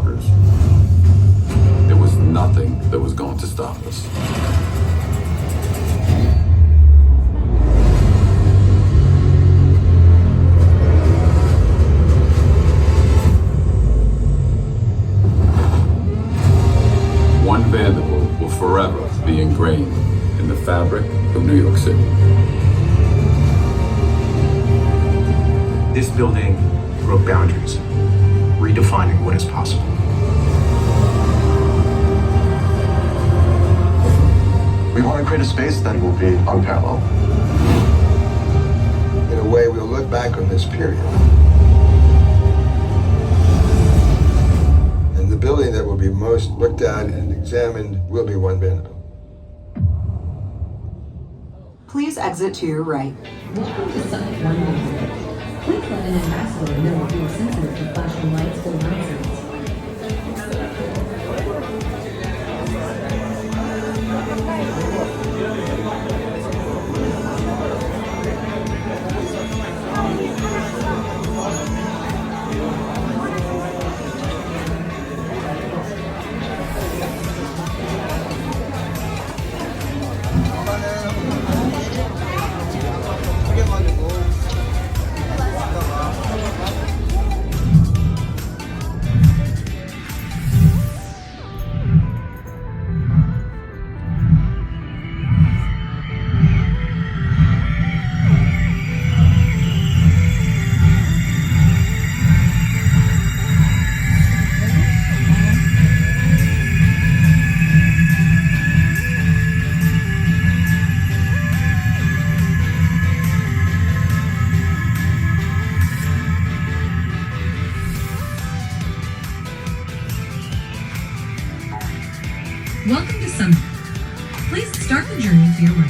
workers. There was nothing that was going to stop us. One Vanderbilt will forever be ingrained in the fabric of New York City. This building broke boundaries, redefining what is possible. We want to create a space that will be unparalleled. In a way, we'll look back on this period. And the building that will be most looked at and examined will be One Vanderbilt. Please exit to your right. Welcome to Summit One Vanderbilt. Please let an ambassador know if you are sensitive to flashing lights or line signs. Welcome to Summit. Please start the journey to your right.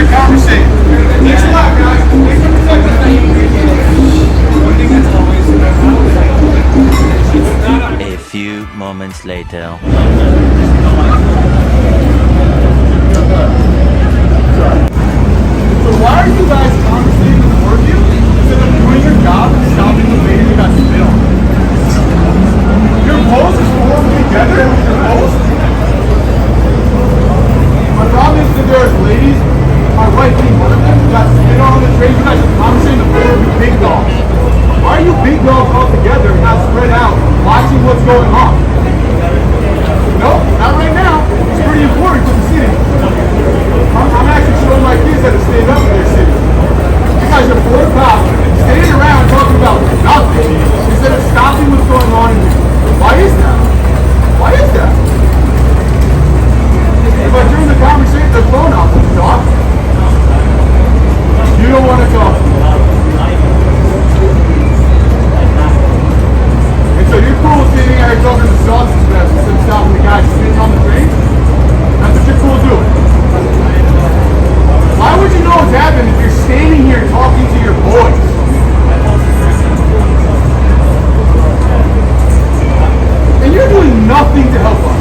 conversating. Thanks a lot, guys. Thanks for A few moments later. So why are you guys conversating with the you instead of doing your job and stopping the lady that got spit on? Your post is formed together? Your post? My problem is that there's ladies, my wife being one of them, who got spit on the train. You guys are conversating the four of you big dogs. Why are you big dogs all together and not spread out watching what's going on? No, not right now. It's pretty important for the city. I'm actually showing my kids how to stand up in their city. You guys are four cops standing around talking about nothing instead of stopping what's going on in here. Why is that? Why is that? If I turn the conversation, the phone off, will you talk? You don't want to talk. And so you're cool sitting there talking to sausage fest instead of stopping the guy sitting on the train? That's what you're cool doing. Why would you know what's happening if you're standing here talking to your boys? And you're doing nothing to help us.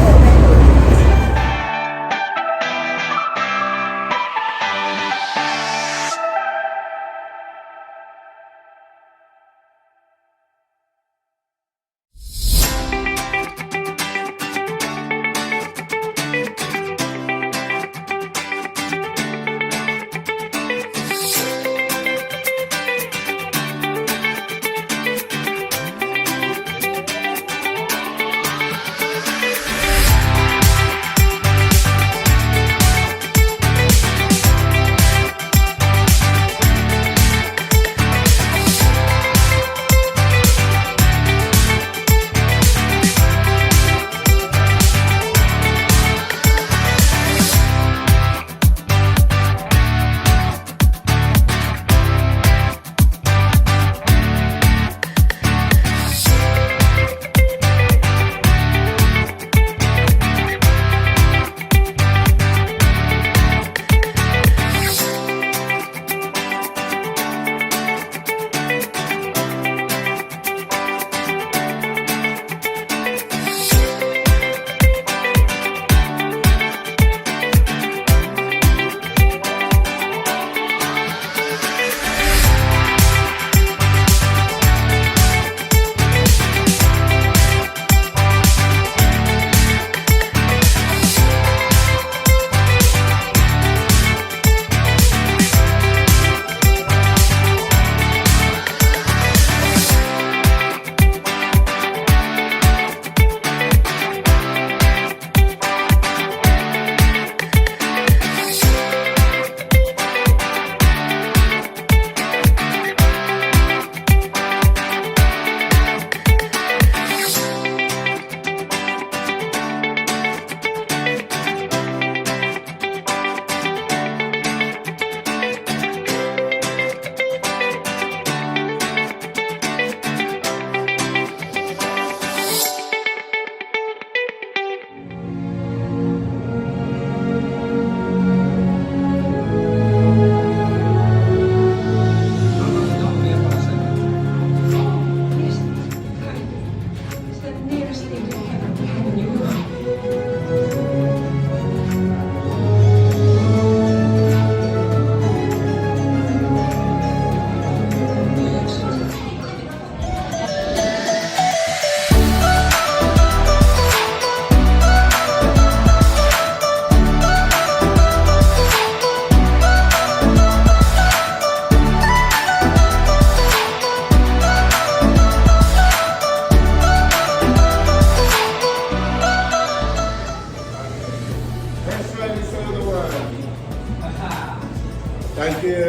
Thank you.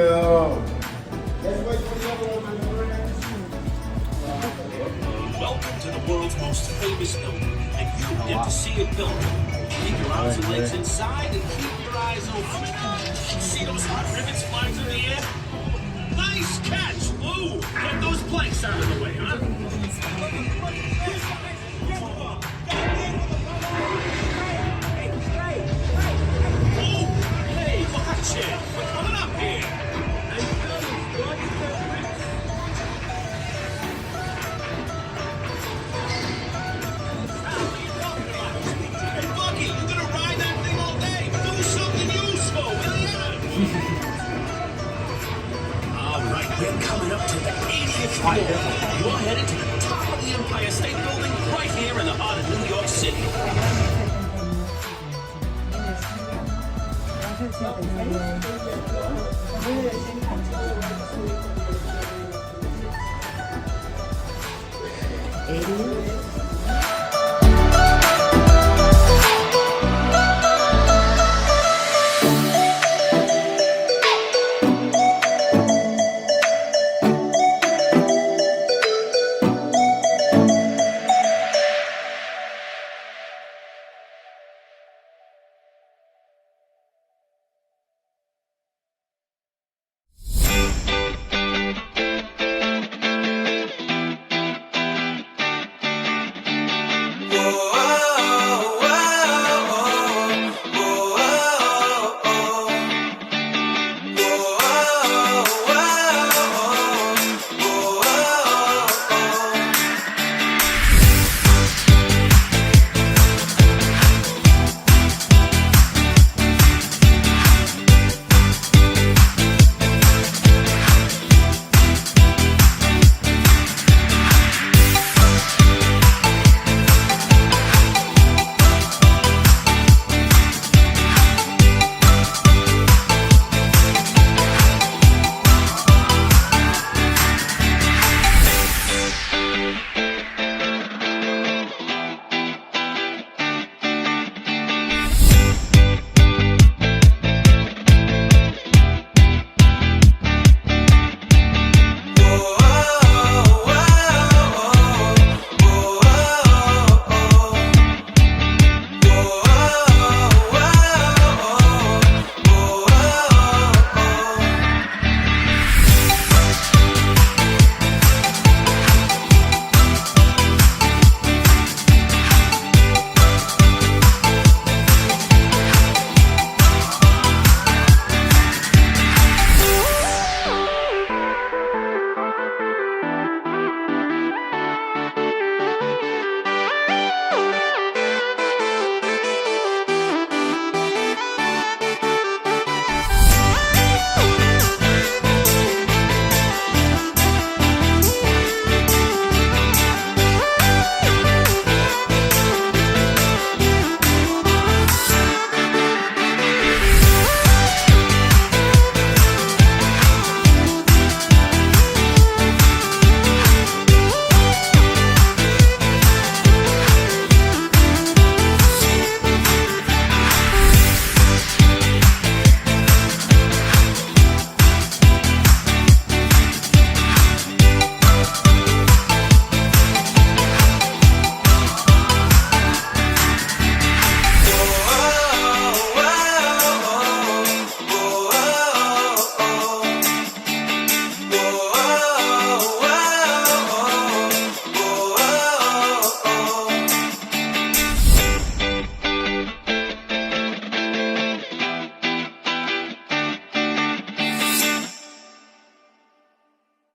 Welcome to the world's most famous building, and you get to see it built. Keep your arms and legs inside and keep your eyes open. See those hot rivets flying through the air? Nice catch, Lou! Get those planks out of the way, huh?